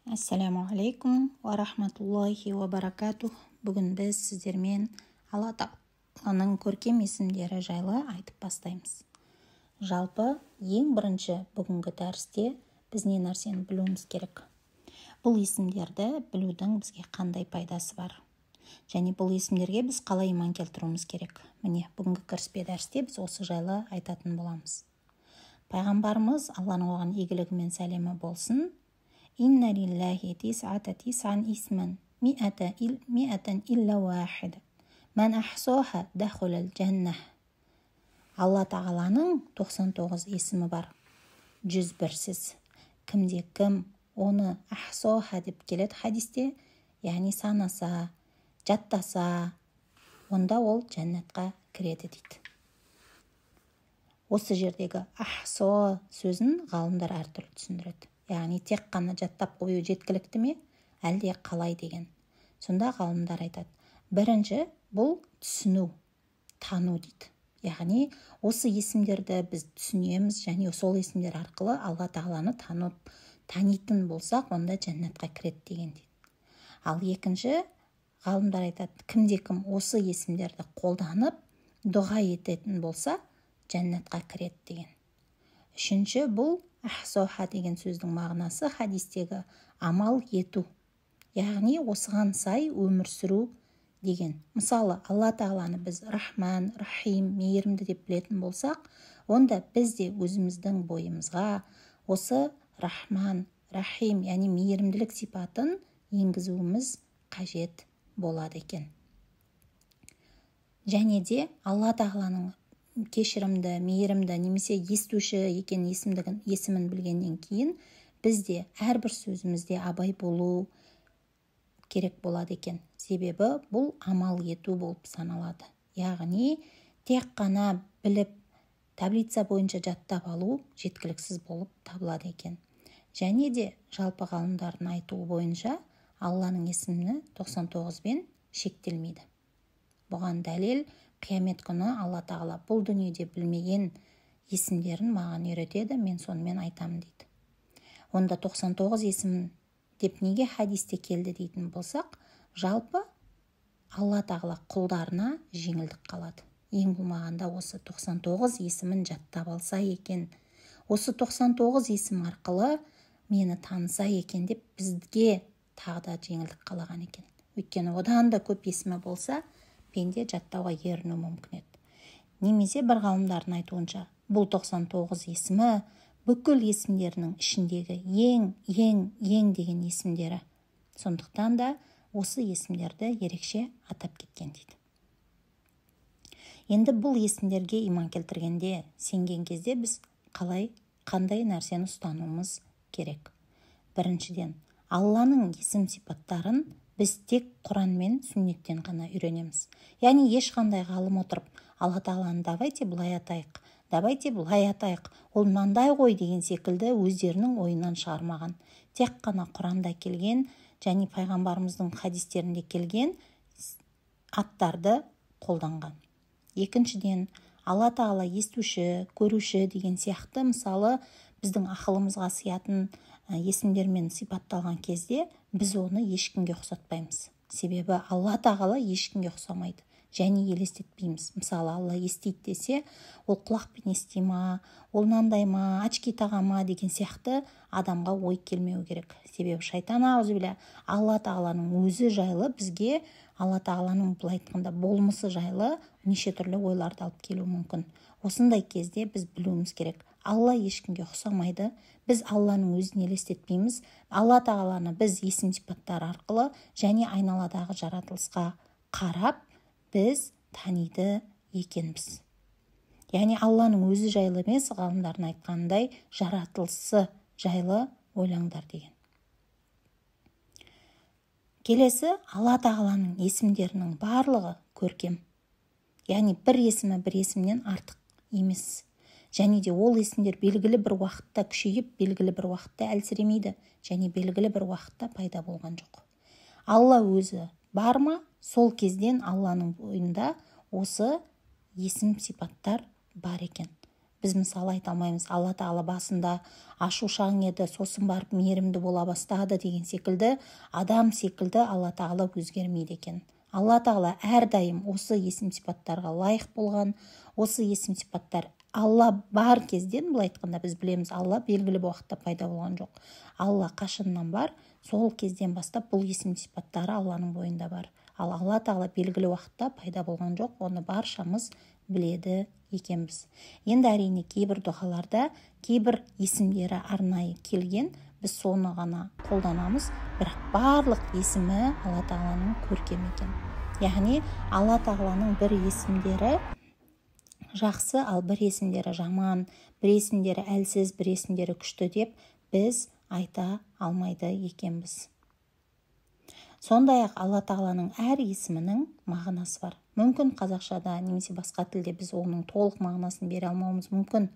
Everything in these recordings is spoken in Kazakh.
Ассаламу алейкум ва рахматуллахи ва баракатух. Бүгін біз сіздермен Алла Тағаланың көркем есімдері жайлы айтып бастаймыз. Жалпы, ең бірінші бүгінгі дәрісте біз не нәрсені білуіміз керек? Бұл есімдерді білудің бізге қандай пайдасы бар? Және бұл есімдерге біз қалай иман келтіруіміз керек? Міне, бүгінгі кіріспе дәрісте біз осы жайлы айтатын боламыз. Пайғамбарымыз, Алланың оған игілігі мен сәлемі болсын, Инна лиллахи тис'ан исман ми'атан илля вахида. Мән ахсоха дахулал джаннах. Алла Тағаланың 99 есімі бар. 101сіз. Кімде кім оны ахсоха деп келеді хадисте, яғни санаса, жаттаса, онда ол жәннатқа кіреді дейді. Осы жердегі ахсо сөзін ғалымдар әртүрлі түсіндіреді. Яғни тек қана жаттап қою жеткілікті ме, әлде қалай деген. Сонда ғалымдар айтады. Бірінші, бұл түсіну, тану дейді. Яғни осы есімдерді біз түсінеміз және сол есімдер арқылы Алла Тағаланы танитын болсақ, онда жәннатқа кіреді деген дейді. Ал екінші, ғалымдар айтады, кімде-кім осы есімдерді қолданып, дұға ететін болса, жәннатқа кіреді деген. Үшінші, бұл ахсоха деген сөздің мағынасы хадистегі амал ету. Яғни осыған сай өмір сүру деген. Мысалы, Алла Тағаланы біз Рахман, Рахим, мейірімді деп білетін болсақ, онда біз де өзіміздің бойымызға осы Рахман, Рахим, яғни мейірімділік сипатын енгізуіміз қажет болады екен. Және де Алла Тағаланың кешірімді, мейірімді, немесе естуші екен есімін білгеннен кейін, бізде әрбір сөзімізде абай болу керек болады екен. Себебі бұл амал ету болып саналады. Яғни тек қана біліп, таблица бойынша жаттап алу жеткіліксіз болып табылады екен. Және де жалпы ғалымдардың айтуы бойынша Алланың есімі 99-бен шектелмейді. Бұған дәлел қиямет күні Алла Тағала бұл дүниеде білмеген есімдерін маған үйретеді, мен сонымен айтамын дейді. Онда 99 есім деп неге хадисте келді дейтін болсақ, жалпы Алла Тағала құлдарына жеңілдік қалады. Ең болмағанда осы 99 есімін жаттап алса екен, осы 99 есім арқылы мені таныса екен деп бізге тағы да жеңілдік қалаған екен. Өйткені одан да көп есімі болса, пенде жаттауға еріну мүмкін еді. Немесе бір ғалымдардың айтуынша, бұл 99 есімі бүкіл есімдерінің ішіндегі ең деген есімдері. Сондықтан да осы есімдерді ерекше атап кеткен дейді. Енді бұл есімдерге иман келтіргенде, сенген кезде біз қандай нәрсені ұстануымыз керек? Біріншіден, Алланың есім сипаттарын біз тек Құран мен сүннеттен ғана үйренеміз. Яғни ешқандай ғалым отырып, Алла Тағаланы давайте былай атайық, ол мынандай ғой деген секілді өздерінің ойынан шығармаған. Тек қана Құранда келген және пайғамбарымыздың хадистерінде келген аттарды қолданған. Екіншіден, Алла Тағала естуші, көруші деген сияқты, мысалы, біздің ақылымызға сиятын есімдермен сипатталған кезде біз оны ешкімге ұқсатпаймыз. Себебі Алла Тағала ешкімге ұқсамайды және елестетпейміз. Мысалы, Алла естейді десе, ол құлақпен ести ма, ол мынандай ма, очки таға ма деген сияқты адамға ой келмеу керек. Себебі шайтан аузубилля Алла Тағаланың өзі жайлы бізге Алла Тағаланың былай айтқанда болмысы жайлы неше түрлі ойларды алып келуі мүмкін. Осындай кезде біз білуіміз керек. Алла ешкімге ұқсамайды, біз Алланың өзін елестетпейміз. Алла Тағаланы біз есім сипаттар арқылы және айналадағы жаратылысқа қарап біз таниды екенбіз. Яғни Алланың өзі жайлы емес, ғалымдардың айтқандай жаратылысы жайлы ойлаңдар деген. Келесі, Алла Тағаланың есімдерінің барлығы көркем. Яғни бір есімі бір есімнен артық емес. Және де ол есімдер белгілі бір уақытта күшейіп, белгілі бір уақытта әлсіремейді, және белгілі бір уақытта пайда болған жоқ. Алла өзі бар ма? Сол кезден Алланың бойында осы есім сипаттар бар екен. Біз мысалы айта алмаймыз, Алла тағала басында ашушаң еді, сосын барып мейірімді бола бастады деген секілді, адам секілді Алла тағала өзгермейді екен. Алла тағала әрдайым осы есім сипаттарға лайық болған. Осы есім сипаттар Алла бар кезден, былай айтқанда біз білеміз, Алла белгілі бір уақытта пайда болған жоқ. Алла қашаннан бар, сол кезден бастап бұл есім сипаттары Алланың бойында бар. Ал Алла тағала белгілі уақытта пайда болған жоқ, оны баршамыз біледі екенбіз. Енді әрине кейбір дұғаларда кейбір есімдері арнайы келген, біз соны ғана қолданамыз, бірақ барлық есімі Алла тағаланың көркем екен. Яғни Алла тағаланың бір есімдері жақсы, ал бір есімдері жаман, бір есімдері әлсіз, бір есімдері күшті деп біз айта алмайды екенбіз. Сондай-ақ Алла тағаланың әр есімінің мағынасы бар. Мүмкін қазақшада немесе басқа тілде біз оның толық мағынасын бере алмауымыз мүмкін,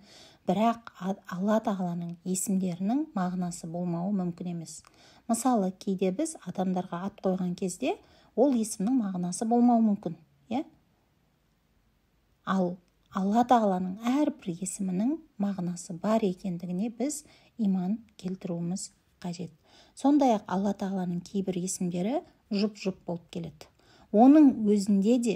бірақ Алла тағаланың есімдерінің мағынасы болмауы мүмкін емес. Мысалы, кейде біз адамдарға ат қойған кезде ол есімнің мағынасы болмауы мүмкін, ал Алла тағаланың әрбір есімінің мағынасы бар екендігіне біз иман келтіруіміз қажет. Сондай-ақ Алла тағаланың кейбір есімдері жұп-жұп болып келеді. Оның өзінде де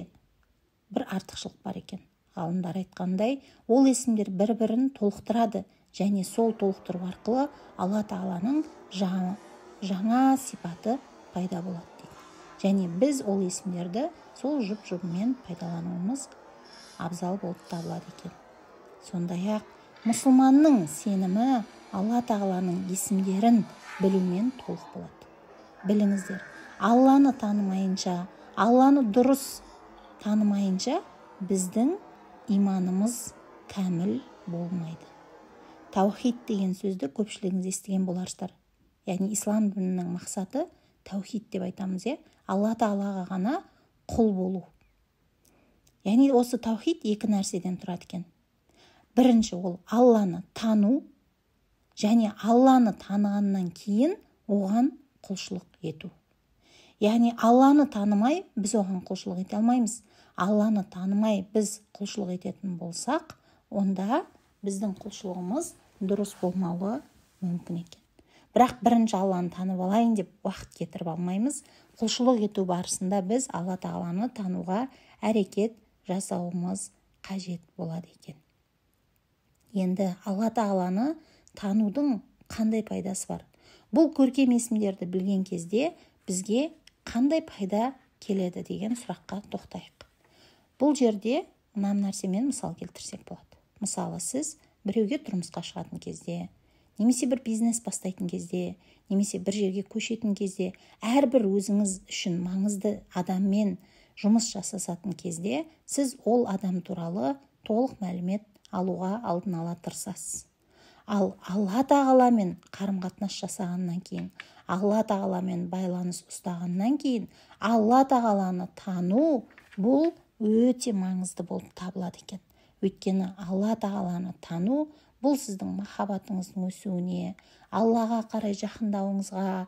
бір артықшылық бар екен. Ғалымдар айтқандай, ол есімдер бір-бірін толықтырады, және сол толықтыру арқылы Алла тағаланың жаңа сипаты пайда болады дейді. Және біз ол есімдерді сол жұп-жұпымен пайдалануымыз абзал болып табылады екен. Сондай-ақ мұсылманның сенімі Алла тағаланың есімдерін білумен толық болады. Біліңіздер, Алланы танымайынша, Алланы дұрыс танымайынша біздің иманымыз кәміл болмайды. Таухид деген сөзді көпшілігіңіз естіген боларсыздар. Яғни ислам дінінің мақсаты таухид деп айтамыз, Алла тағалаға ғана құл болу. Яғни осы таухид екі нәрседен тұрады екен. Бірінші, ол Алланы тану, және Алланы танығаннан кейін оған құлшылық ету. Яғни Алланы танымай біз оған құлшылық ете алмаймыз. Алланы танымай біз құлшылық ететін болсақ, онда біздің құлшылығымыз дұрыс болмауы мүмкін екен. Бірақ бірінші Алланы танып алайын деп уақыт кетіріп алмаймыз. Құлшылық ету барысында біз Алла тағаланы тануға әрекет жасауымыз қажет болады екен. Енді Алла тағаланы танудың қандай пайдасы бар? Бұл көркем есімдерді білген кезде бізге қандай пайда келеді деген сұраққа тоқтайық. Бұл жерде мына нәрсемен мысал келтірсек болады. Мысалы, сіз біреуге тұрмысқа шығатын кезде, немесе бір бизнес бастайтын кезде, немесе бір жерге көшетін кезде, әрбір өзіңіз үшін маңызды адаммен жұмыс жасасатын кезде, сіз ол адам туралы толық мәлімет алуға алдын ала тырысасыз. Ал Алла тағаламен қарым-қатынас жасағаннан кейін, Алла тағаламен байланыс ұстағаннан кейін, Алла тағаланы тану бұл өте маңызды болып табылады екен. Өйткені Алла тағаланы тану бұл сіздің махаббатыңыздың өсуіне, Аллаға қарай жақындауыңызға,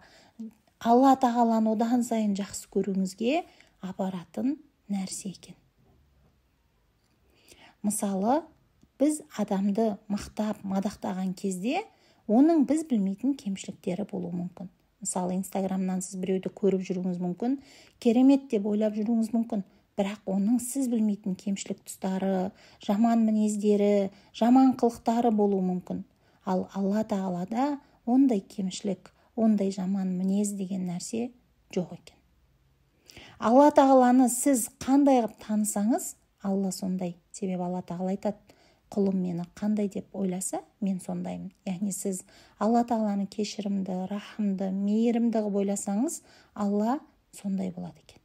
Алла тағаланы одан сайын жақсы көруіңізге апаратын нәрсе екен. Мысалы, біз адамды мақтап, мадақтаған кезде, оның біз білмейтін кемшіліктері болуы мүмкін. Мысалы, Инстаграмнан сіз біреуді көріп жүруіңіз мүмкін, керемет деп ойлап жүруіңіз мүмкін, бірақ оның сіз білмейтін кемшілік тұстары, жаман мінездері, жаман қылықтары болуы мүмкін. Ал Алла тағалада ондай кемшілік, ондай жаман мінез деген нәрсе жоқ екен. Алла тағаланы сіз қандай танысаңыз, Алла сондай. Себебі Алла тағала айтады, құлым мені қандай деп ойласа, мен сондаймын. Яғни сіз Алла тағаланы кешірімді, рахымды, мейірімді қылып ойласаңыз, Алла сондай болады екен.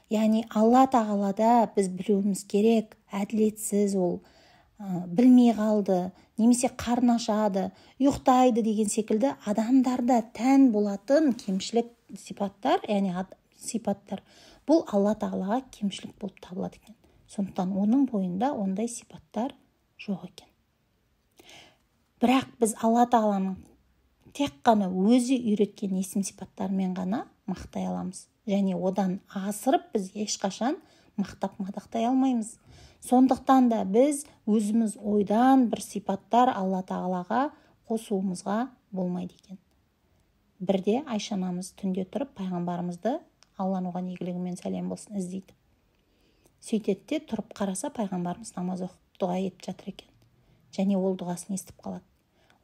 Яғни Алла тағалада біз білуіміз керек, әділетсіз ол, білмей қалды, немесе қарны ашады, ұйықтайды деген секілді адамдарда тән болатын кемшілік сипаттар, яғни сипаттар, бұл Алла тағалаға кемшілік болып табылады екен. Сондықтан оның бойында ондай сипаттар жоқ екен. Бірақ біз Алла тағаланың тек қана өзі үйреткен есім сипаттарымен ғана мақтай аламыз. Және одан асырып біз ешқашан мақтап мадақтай алмаймыз. Сондықтан да біз өзіміз ойдан бір сипаттар Алла тағалаға қосуымызға болмайды екен. Бірде Айша анамыз түнде тұрып пайғамбарымызды, Алланың оған игілігі мен сәлем болсын, іздейді. Сөйтеді де тұрып қараса пайғамбарымыз намаз оқып дұға етіп жатыр екен. Және ол дұғасын естіп қалады.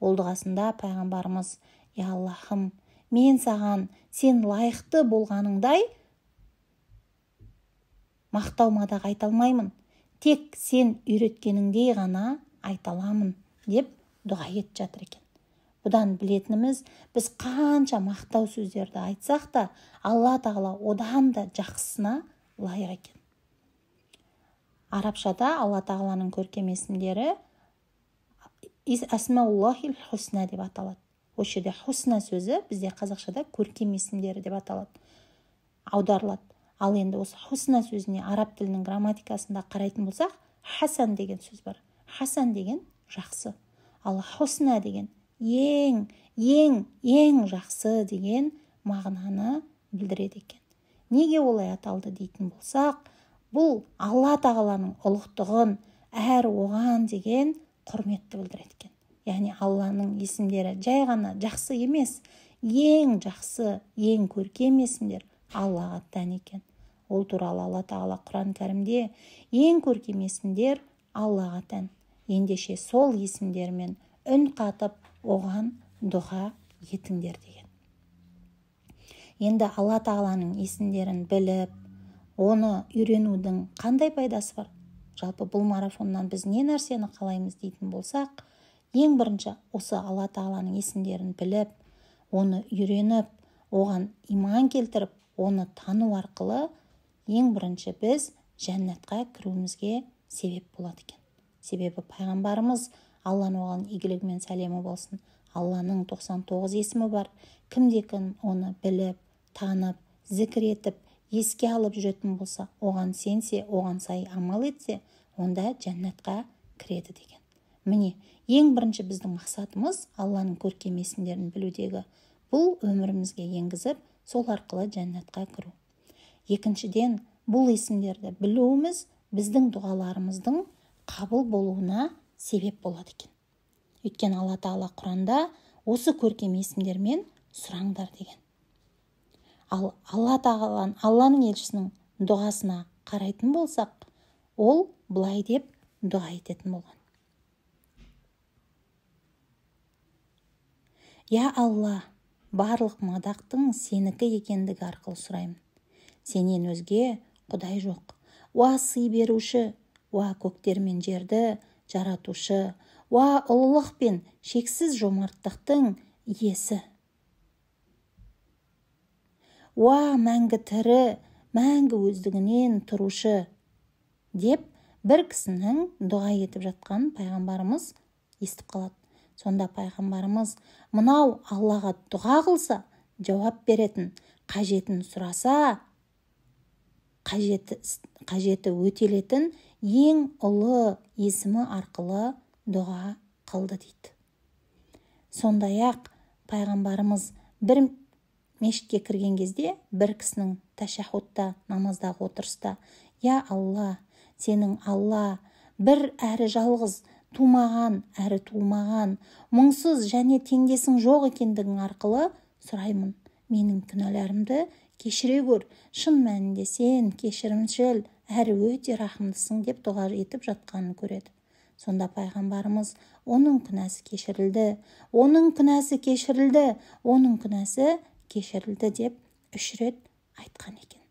Ол дұғасында пайғамбарымыз: «Я Аллахым, мен саған сен лайықты болғаныңдай мақтау мадақ айта алмаймын, тек сен үйреткеніңдей ғана айта аламын» деп дұға етіп жатыр екен. Бұдан білетініміз, біз қанша мақтау сөздерді айтсақ та, Алла тағала одан да жақсысына лайық екен. Арабшада Алла тағаланың көркем есімдері Асмауллахил хусна деп аталады. Осы жерде хусна сөзі бізде қазақшада көркем есімдері деп аталады, аударылады. Ал енді осы хусна сөзіне араб тілінің грамматикасында қарайтын болсақ, хасан деген сөз бар. Хасан деген жақсы. Ал хусна деген ең жақсы деген мағынаны білдіреді екен. Неге олай аталды дейтін болсақ, бұл Алла тағаланың ұлықтығын әр оған деген құрметті білдіреді екен. Яғни Алланың есімдері жай ғана жақсы емес, ең жақсы, ең көркем есімдер Аллаға тән екен. Ол туралы Алла тағала Құран кәрімде ең көркем есімдер Аллаға тән. Ендеше сол есімдермен үн қатып, оған дұға етіңдер деген. Енді Алла тағаланың есімдерін біліп, оны үйренудің қандай пайдасы бар? Жалпы бұл марафоннан біз не нәрсені қалаймыз дейтін болсақ, ең бірінші осы Алла тағаланың есімдерін біліп, оны үйреніп, оған иман келтіріп, оны тану арқылы ең бірінші біз жәннатқа кіруімізге себеп болады екен. Себебі пайғамбарымыз, Алланың оған игілігі мен сәлемі болсын, Алланың 99 есімі бар. Кімде-кім оны біліп, танып, зікір етіп, еске алып жүретін болса, оған сенсе, оған сай амал етсе, онда жәннатқа кіреді деген. Міне, ең бірінші біздің мақсатымыз Алланың көркем есімдерін білудегі, бұл өмірімізге енгізіп, сол арқылы жәннатқа кіру. Екіншіден, бұл есімдерді білуіміз біздің дұғаларымыздың қабыл болуына себеп болады екен. Өйткені Алла тағала Құранда осы көркем есімдермен сұраңдар деген. Ал Алла тағаланың, Алланың елшісінің дұғасына қарайтын болсақ, ол былай деп дұға ететін болған: «Я Алла, барлық мадақтың сенікі екендігі арқылы сұраймын. Сенен өзге Құдай жоқ. Уа сый беруші, уа көктер мен жерді жаратушы, уа ұлылық пен шексіз жомарттықтың иесі. Уа мәңгі тірі, мәңгі өздігінен тұрушы» деп бір кісінің дұға етіп жатқан пайғамбарымыз естіп қалады. Сонда пайғамбарымыз мынау Аллаға дұға қылса, жауап беретін, қажетін сұраса, қажеті өтелетін ең ұлы есімі арқылы дұға қылды дейді. Сондай-ақ пайғамбарымыз бір мешітке кірген кезде бір кісінің тәшәһудта, намаздағы отырыста: «Я Алла, сенің Алла, бір әрі жалғыз, тумаған әрі туылмаған, мұңсыз және теңдесің жоқ екендігің арқылы сұраймын. Менің күнәларымды кешіре көр. Шын мәнінде сен кешірімшіл әрі өте рахымдысың» деп дұға етіп жатқанын көреді. Сонда пайғамбарымыз: «Оның күнәсі кешірілді, оның күнәсі кешірілді, оның күнәсі кешірілді» деп 3 рет айтқан екен.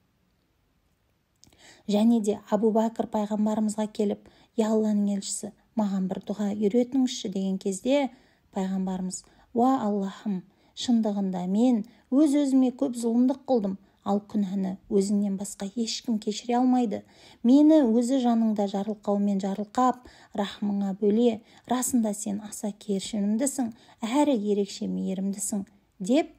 Және де Абу Бәкір пайғамбарымызға келіп: «Я Алланың елшісі, маған бір дұға үйретіңізші» деген кезде пайғамбарымыз: «Уа Аллахым, шындығында мен өз-өзіме көп зұлымдық қылдым, ал күнәні өзіңнен басқа ешкім кешіре алмайды. Мені өзі жаныңда жарылқаумен жарылқап, рахмыңа бөле, расында сен аса кешірімдісің, әрі ерекше мейірімдісің» деп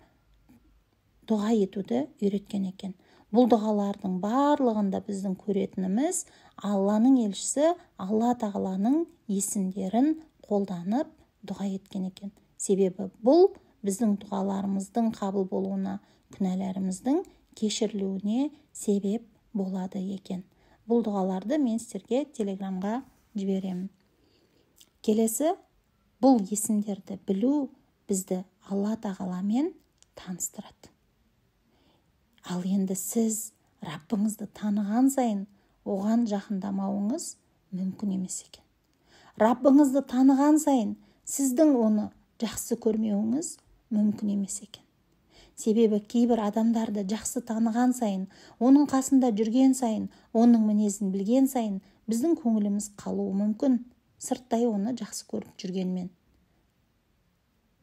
дұға етуді үйреткен екен. Бұл дұғалардың барлығында біздің көретініміз Алланың елшісі Алла тағаланың есімдерін қолданып дұға еткен екен. Себебі бұл біздің дұғаларымыздың қабыл болуына, күнәларымыздың кешірілуіне себеп болады екен. бұл дұғаларды мен сіздерге телеграмға жіберемін. Келесі, бұл есімдерді білу бізді Алла тағаламен таныстырады. Ал енді сіз Раббыңызды таныған сайын оған жақындамауыңыз мүмкін емес екен. Раббыңызды таныған сайын сіздің оны жақсы көрмеуіңіз мүмкін емес екен. Себебі кейбір адамдарды жақсы таныған сайын, оның қасында жүрген сайын, оның мінезін білген сайын біздің көңіліміз қалуы мүмкін. Сырттай оны жақсы көріп жүргенмен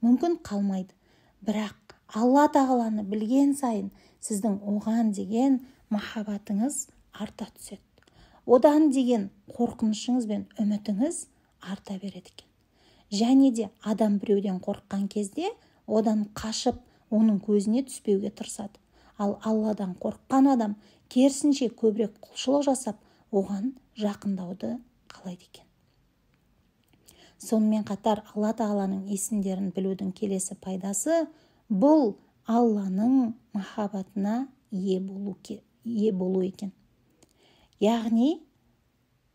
мүмкін қалмайды. Бірақ Алла тағаланы білген сайын сіздің оған деген махаббатыңыз арта түседі. Одан деген қорқынышыңыз бен үмітіңіз арта береді екен. Және де адам біреуден қорыққан кезде одан қашып, оның көзіне түспеуге тырысады. Ал Алладан қорыққан адам керісінше көбірек құлшылық жасап, оған жақындауды қалайды екен. Сонымен қатар Алла тағаланың есімдерін білудің келесі пайдасы бұл Алланың махаббатына ие болу екен. Яғни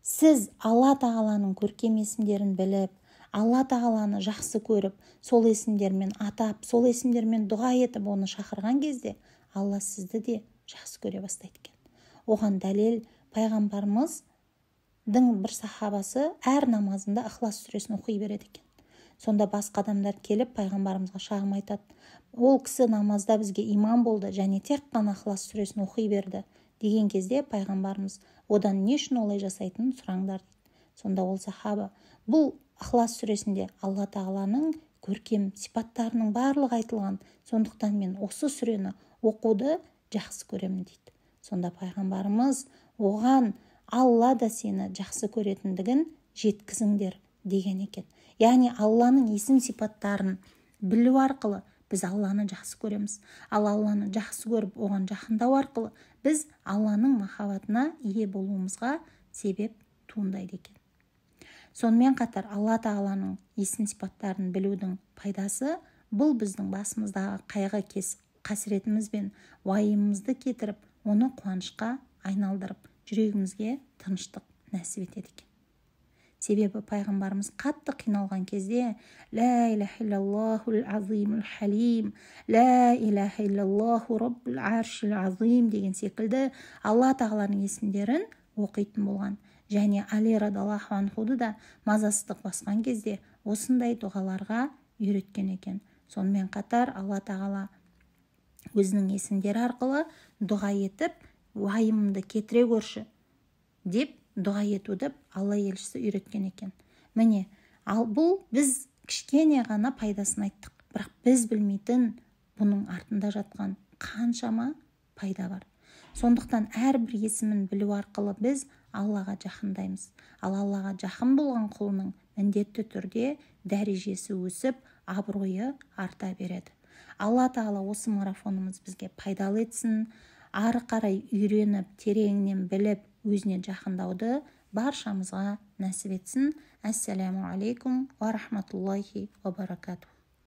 сіз Алла тағаланың көркем есімдерін біліп, Алла тағаланы жақсы көріп, сол есімдермен атап, сол есімдермен дұға етіп оны шақырған кезде Алла сізді де жақсы көре бастайды екен. Оған дәлел пайғамбарымыздың бір сахабасы әр намазында Ықылас сүресін оқи береді екен. Сонда басқа адамдар келіп пайғамбарымызға шағым айтады. Ол кісі намазда бізге имам болды және тек қана Ықылас сүресін оқи берді деген кезде пайғамбарымыз одан не үшін олай жасайтынын сұраңдар дейді. Сонда ол сахаба, бұл Ықылас сүресінде Алла тағаланың көркем сипаттарының барлығы айтылған, сондықтан мен осы сүрені оқуды жақсы көремін дейді. Сонда пайғамбарымыз оған Алла да сені жақсы көретіндігін жеткізіңдер деген екен. Яғни Алланың есім сипаттарын білу арқылы біз Алланы жақсы көреміз. Ал Алланы жақсы көріп оған жақындау арқылы біз Алланың махаббатына ие болуымызға себеп туындайды екен. Сонымен қатар Алла тағаланың есім сипаттарын білудің пайдасы бұл біздің басымыздағы қайғы қасіретіміз бен уайымымызды кетіріп, оны қуанышқа айналдырып, жүрегімізге тыныштық нәсіп етеді екен. Себебі пайғамбарымыз қатты қиналған кезде «Ла илаха иллаллахул азимул халим, ла илаха иллаллаху раббул аршил азим» деген секілді Алла тағаланың есімдерін оқитын болған. Және Али радиаллаху анхуды да мазасыздық басқан кезде осындай дұғаларға үйреткен екен. Сонымен қатар Алла тағала өзінің есімдері арқылы дұға етіп, уайымымды кетіре көрші деп дұға етуді Алла елшісі үйреткен екен. Міне, ал бұл біз кішкене ғана пайдасын айттық. Бірақ біз білмейтін бұның артында жатқан қаншама пайда бар. Сондықтан әрбір есімін білу арқылы біз Аллаға жақындаймыз. Ал Аллаға жақын болған құлының міндетті түрде дәрежесі өсіп, абыройы арта береді. Алла тағала осы марафонымыз бізге пайдалы етсін, ары қарай үйреніп, тереңінен біліп, өзіне жақындауды баршамызға нәсіп етсін. Ассаламу алейкум ва рахматуллахи ва баракатух.